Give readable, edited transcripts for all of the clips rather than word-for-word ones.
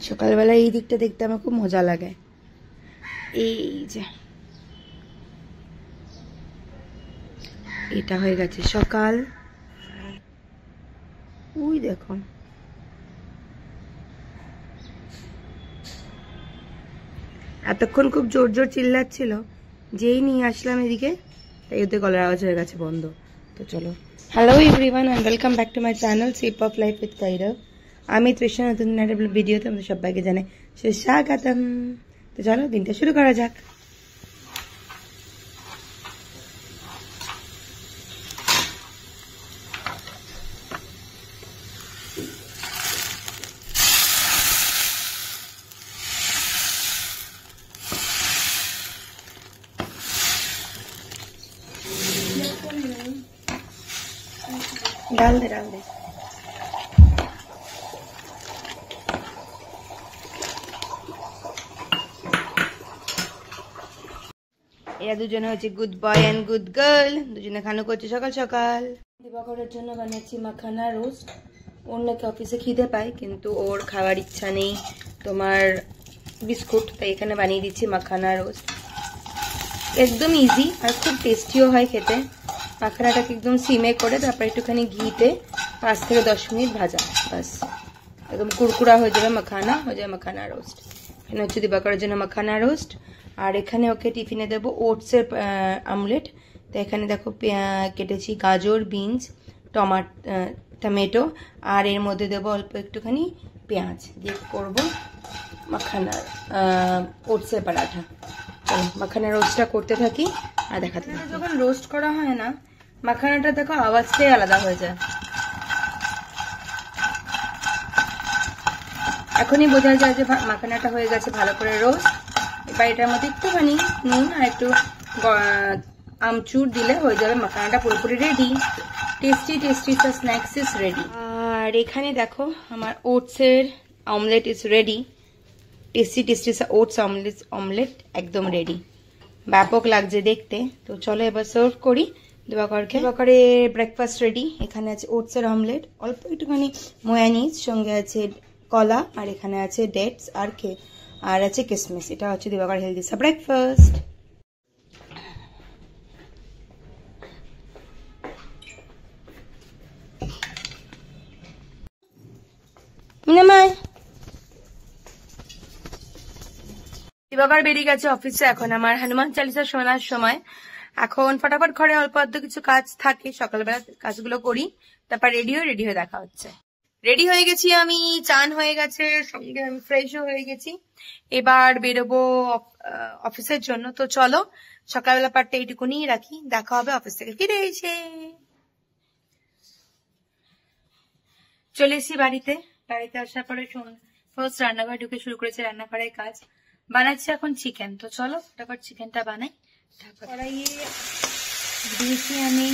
সকালবেলা এই দিকটা দেখতে আমার খুব মজা লাগে। এই যে এটা হয়ে গেছে সকাল। ওই দেখো এতক্ষণ খুব জোর জোর চিল্লাচ্ছিল, যেই নিয়ে আসলাম এদিকে তাই ওদের গলার আওয়াজ হয়ে গেছে বন্ধ। তো চলো, hello everyone and welcome back to my channel sip of life with Kaira. আমি তৃষ্ণা, নতুন একটা ভিডিওতে আমাদের সবাইকে জানাই স্বাগতম। তো চলো দিনটা শুরু করা যাক। डाल दे डाल दे। এরা দুজনে হচ্ছে good boy and good girl, দুজনে খানো করছে সকাল সকাল। দিবাকরের জন্য বানাচ্ছি মাখানা রোস্ট। ওর নাকি অফিসে খিদে পায় কিন্তু ওর খাওয়ার ইচ্ছা নেই তোমার বিস্কুট, তাই এখানে বানিয়ে দিচ্ছি মাখানা রোস্ট। একদম ইজি আর খুব টেস্টিও হয় খেতে। মাখানাটাকে একদম সিমে করে তারপর একটুখানি ঘিতে 5 থেকে 10 মিনিট ভাজা, বাস একদম কুড়কুড়া হয়ে যাবে মাখানা, হয়ে যাবে মাখানা রোস্ট। এখানে হচ্ছে দিবাকরের জন্য মাখানা রোস্ট। আর এখানে ওকে টিফিনে দেবো ওটসের আমলেট। তো এখানে দেখো কেটেছি গাজর, বিনস, টমেটো আর এর মধ্যে দেবো অল্প একটুখানি পেঁয়াজ দিয়ে করবো মাখানার ওটসের পরাঠা। মাখানা রোস্টটা করতে থাকি আর দেখাতে থাকি। যখন রোস্ট করা হয় না মাখানাটা দেখো আওয়াজটাই আলাদা হয়ে যায়। এখনই বোঝা যায় যে মাখানাটা হয়ে গেছে ভালো করে রোস্ট। এবার এটার মধ্যে একটুখানি নুন আর একটু আমচুর দিলে হয়ে যাবে মাখানাটা পুরোপুরি ready. Tasty tasty snacks is ready. আর এখানে দেখো আমার ওটসের omelette is ready. Tasty tasty oats omelette একদম রেডি, ব্যাপক লাগছে দেখতে। তো চলো এবার সার্ভ করি দিবাকরকে। দিবাকরে ব্রেকফাস্ট রেডি। এখানে আছে ওটসের অমলেট, অল্প একটুখানি ময়ানিজ, সঙ্গে আছে কলা, আর এখানে আছে ডেটস আর আর আছে কিসমিস। এটা হচ্ছে দিবাকর হেলদি সা ব্রেকফাস্ট। দিবাকর বেরিয়ে গেছে অফিসে। এখন আমার হনুমান চালিসা শোনার সময়। এখন ফটাফট ঘরে অল্প অল্প কিছু কাজ থাকে, সকালবেলা কাজগুলো করি, তারপর রেডি হয়ে দেখা হচ্ছে। রেডি হয়ে গেছি আমি, চান হয়ে গেছে, সঙ্গে আমি ফ্রেশও হয়ে গেছি। এবার বেরোবো অফিসের জন্য। তো চলো সকালবেলা পার্টটা এইটুকুনি রাখি, দেখা হবে অফিস থেকে ফিরে এসে। চলে এসেছি বাড়িতে আসার পরে ফার্স্ট রান্নাঘরে ঢুকে শুরু করেছে রান্নাঘরের কাজ। বানাচ্ছি এখন চিকেন। তো চলো তারপর চিকেনটা বানাই। কড়াইয়ে দিয়েছি আমি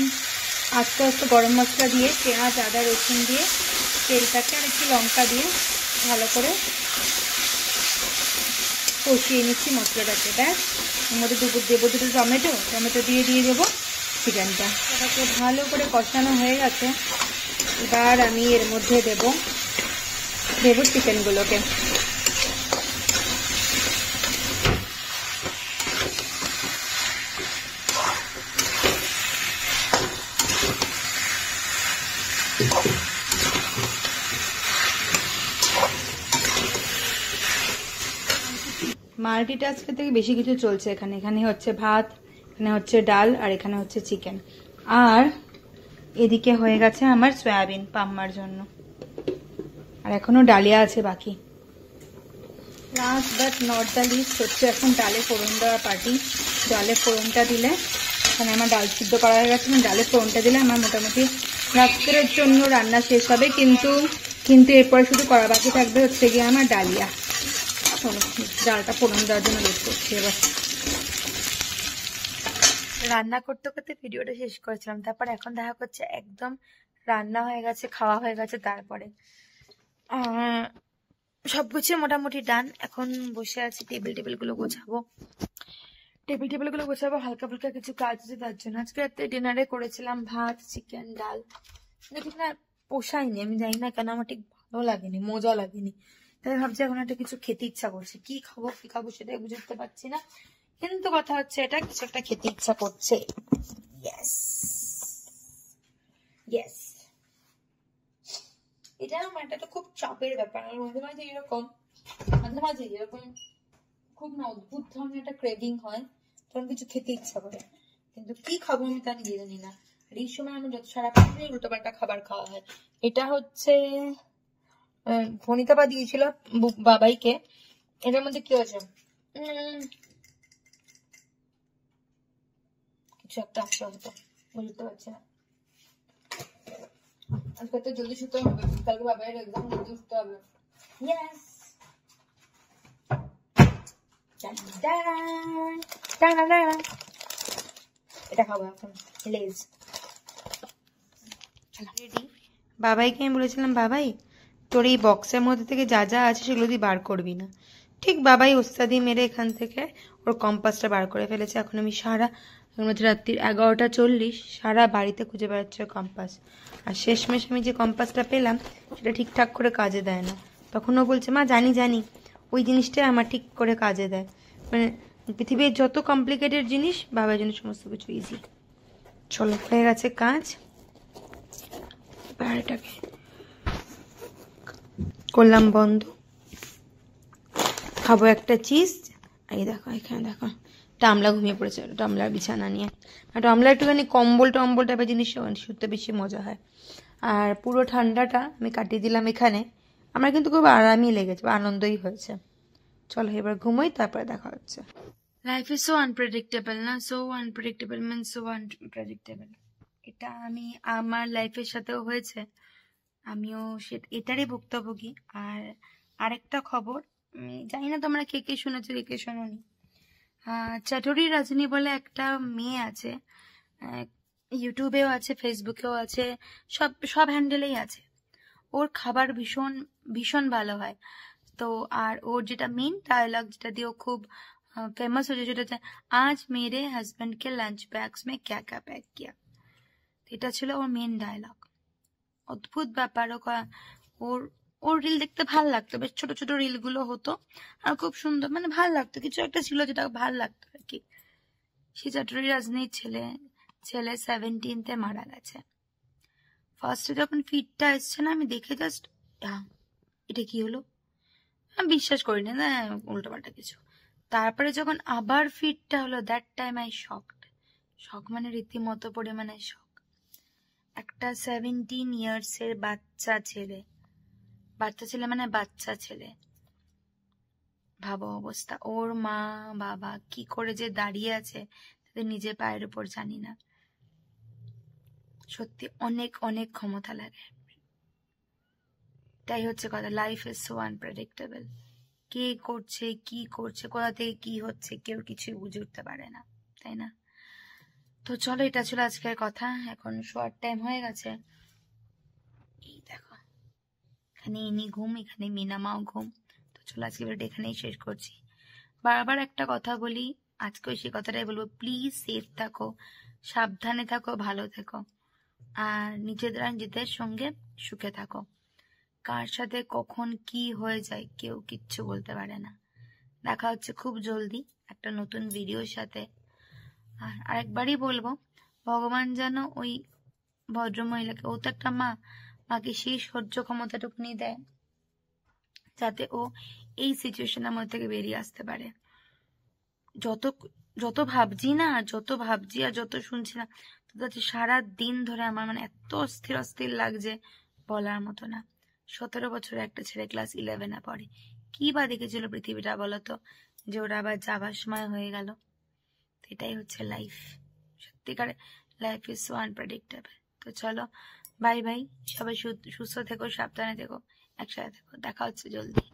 আস্তে আস্তে গরম মশলা দিয়ে, পেঁয়াজ, আদা, রসুন দিয়ে, তেলটাকে আর একটু লঙ্কা দিয়ে ভালো করে কষিয়ে নিচ্ছি মশলাটাকে। ব্যাস এর মধ্যে দেবো দুটো টমেটো দিয়ে দেবো চিকেনটা। এটাকে ভালো করে কষানো হয়ে গেছে। এবার আমি এর মধ্যে দেবো চিকেনগুলোকে। মাল্টিটাস্কের থেকে বেশি কিছু চলছে এখানে। এখানে হচ্ছে ভাত, এখানে হচ্ছে ডাল, আর এখানে হচ্ছে চিকেন। আর এদিকে হয়ে গেছে আমার সয়াবিন পাম্মার জন্য, আর এখনো ডালিয়া আছে বাকি। Last but not the least হচ্ছে এখন ডালে ফোড়ন দেওয়া পার্টি। ডালে ফোড়নটা দিলে, এখানে আমার ডাল সিদ্ধ করা হয়ে গেছে, ডালে ফোড়নটা দিলে আমার মোটামুটি রাত্রের জন্য রান্না শেষ হবে। কিন্তু এরপরে শুধু করা বাকি থাকবে হচ্ছে গিয়ে আমার ডালিয়া। ডালটা ফোড়ন দেওয়ার জন্য ওয়েট করছি। এবার রান্না করতে করতে ভিডিওটা শেষ করেছিলাম, তারপর এখন দেখা করছে একদম রান্না হয়ে গেছে, খাওয়া হয়ে গেছে। তারপরে সবকিছু মোটামুটি ডান। এখন বসে আছি টেবিলগুলো গোছাবো। হালকা ফুলকা কিছু কাজ আছে তার জন্য। আজকে রাতে ডিনারে করেছিলাম ভাত, চিকেন, ডাল। কিন্তু না পোষায়নি, আমি জানি না কেন, আমার ঠিক ভালো লাগেনি, মজা লাগেনি। তাই ভাবছি এখন একটা কিছু খেতে ইচ্ছা করছে, কি খাবো সেটাই বুঝতে পারছি না, কিন্তু কথা হচ্ছে এটা কিছু একটা খেতে ইচ্ছা করছে। ইয়েস ইয়েস, এটা আমার একটা খুব চাপের ব্যাপার। মাঝে মাঝে এরকম খুব না অদ্ভুত ধরনের একটা ক্রেভিং হয়, তখন কিছু খেতে ইচ্ছা করে, কিন্তু কি খাবো আমি তা নিজে জানি না। আর এই সময় আমার যত সারাক্ষণ উল্টো পাল্টা খাবার খাওয়া হয়। এটা হচ্ছে ভনিতা দিয়েছিল বাবাইকে, এটার মধ্যে কি হয়েছে কিছু একটা আসতে হতো, বুঝতে পারছি না। আজকে তো জলদি শুতে হবে, কালকে বাবাইয়ের একদম জলদি উঠতে হবে। ইয়েস, এটা খাবো এখন লেজ। রেডি। বাবাইকে আমি বলেছিলাম, বাবাই তোর এই বক্সের মধ্যে থেকে যা যা আছে সেগুলো তুই বার করবি না। ঠিক বাবাই ওস্তাদি মেরে এখান থেকে ওর কম্পাসটা বার করে ফেলেছে। এখন আমি রাত্রির 11:40 সারা বাড়িতে খুঁজে বেড়াচ্ছে কম্পাস, আর শেষমেশ আমি যে কম্পাসটা পেলাম সেটা ঠিকঠাক করে কাজে দেয় না। তখন ও বলছে, মা জানি ওই জিনিসটাই আমার ঠিক করে কাজে দেয়। মানে পৃথিবীর যত কমপ্লিকেটেড জিনিস বাবার জন্য সমস্ত কিছু ইজি। চলো, হয়ে গেছে কাজ, এটাকে করলাম বন্ধ। খাবো একটা চিজ। এই দেখো, এখানে দেখো টামলা ঘুমিয়ে পড়েছে, টামলার বিছানা নিয়ে। টামলা একটুখানি কম্বল টাইপের জিনিস শুতে বেশি মজা হয়। আর পুরো ঠান্ডাটা আমি কাটিয়ে দিলাম এখানে। আমার কিন্তু খুব আরামই লেগেছে, আনন্দই হয়েছে। চলো এবার ঘুমোই, তারপরে দেখা হচ্ছে। লাইফ ইজ সো আনপ্রেডিক্টেবল না, so unpredictable means so unpredictable. এটা আমার লাইফের সাথেও হয়েছে, আমিও এটারই ভুক্তভোগী। আর আরেকটা খবর, জানি না তোমরা কে কে শুনেছো কে শোনোনি। চাটুরি রাজনী বলে একটা মেয়ে আছে, ইউটিউবেও আছে, ফেসবুকেও আছে, সব হ্যান্ডেলেই আছে। ওর খাবার ভীষণ ভীষণ ভালো হয়। তো আর ওর যেটা মেন ডায়লগ, যেটা দিয়ে ও খুব ফেমাস হয়েছে, সেটা হচ্ছে আজ মেরে হাজবেন্ড কে লাঞ্চ ব্যাগস মে ক্যা ক্যা প্যাক কিয়া। এটা ছিল ওর মেন ডায়লগ। অদ্ভুত ব্যাপার। ওর রিল দেখতে ভাল লাগতো, বেশ ছোট ছোট রিল গুলো হতো, আর খুব সুন্দর, মানে ভাল লাগতো, কিছু একটা ছিল যেটা ভাল লাগতো আর কি। সে চাটুরি রাজনীর ছেলে 17তে মারা গেছে। ফার্স্টে যখন ফিডটা এসছে না, আমি দেখে জাস্ট এটা কি হলো, আমি বিশ্বাস করিনি না, উল্টো পাল্টা কিছু। তারপরে যখন আবার ফিডটা হলো, দ্যাট টাইম আই শক মানে রীতিমতো পরিমাণে শক। একটা 17 ইয়ার্সের বাচ্চা ছেলে মানে বাচ্চা ছেলে, ভাবো অবস্থা। ওর মা বাবা কি করে যে দাঁড়িয়ে আছে তাদের নিজের পায়ের উপর জানি না। সত্যি অনেক অনেক ক্ষমতা লাগে। তাই হচ্ছে কথা, লাইফ ইজ সো আনপ্রেডিক্টেবল। কে করছে কি করছে, কোথা থেকে কি হচ্ছে, কেউ কিছুই বুঝে উঠতে পারে না, তাই না? তো চলো, এটা ছিল আজকের কথা। এখন শোয়ার টাইম হয়ে গেছে। এই দেখো, এখানে ইনি ঘুম, এখানে মিনামাও ঘুম। তো চলো আজকে ভিডিওটা এখানেই শেষ করছি। বারবার একটা কথা বলি, আজকেও সেই কথাটাই বলবো, প্লিজ সেফ থাকো, সাবধানে থাকো, ভালো থেকো, আর নিজেদের সঙ্গে সুখে থাকো। কার সাথে কখন কি হয়ে যায় কেউ কিচ্ছু বলতে পারে না। দেখা হচ্ছে খুব জলদি একটা নতুন ভিডিওর সাথে। আর আরেকবারই বলবো, ভগবান যেন ওই ভদ্রমহিলাকে, ও তো একটা মাকে সেই সহ্য ক্ষমতাটুকুনি দেয় যাতে ও এই সিচুয়েশনের মধ্যে থেকে বেরিয়ে আসতে পারে। যত ভাবছি আর যত শুনছি না, তত সারা দিন ধরে আমার মানে এত অস্থির লাগছে, বলার মতো না। 17 বছরের একটা ছেলে ক্লাস 11-এ পড়ে, কি বা দেখেছিল পৃথিবীটা বলতো, যে ওরা আবার যাবার সময় হয়ে গেল। এটাই হচ্ছে লাইফ, সত্যিকার লাইফ ইজ সো আনপ্রেডিক্টেবল। তো চলো, বাই বাই, সবাই সুস্থ থেকো, সাবধানে থেকো, একসাথে থেকো, দেখা হচ্ছে জলদি।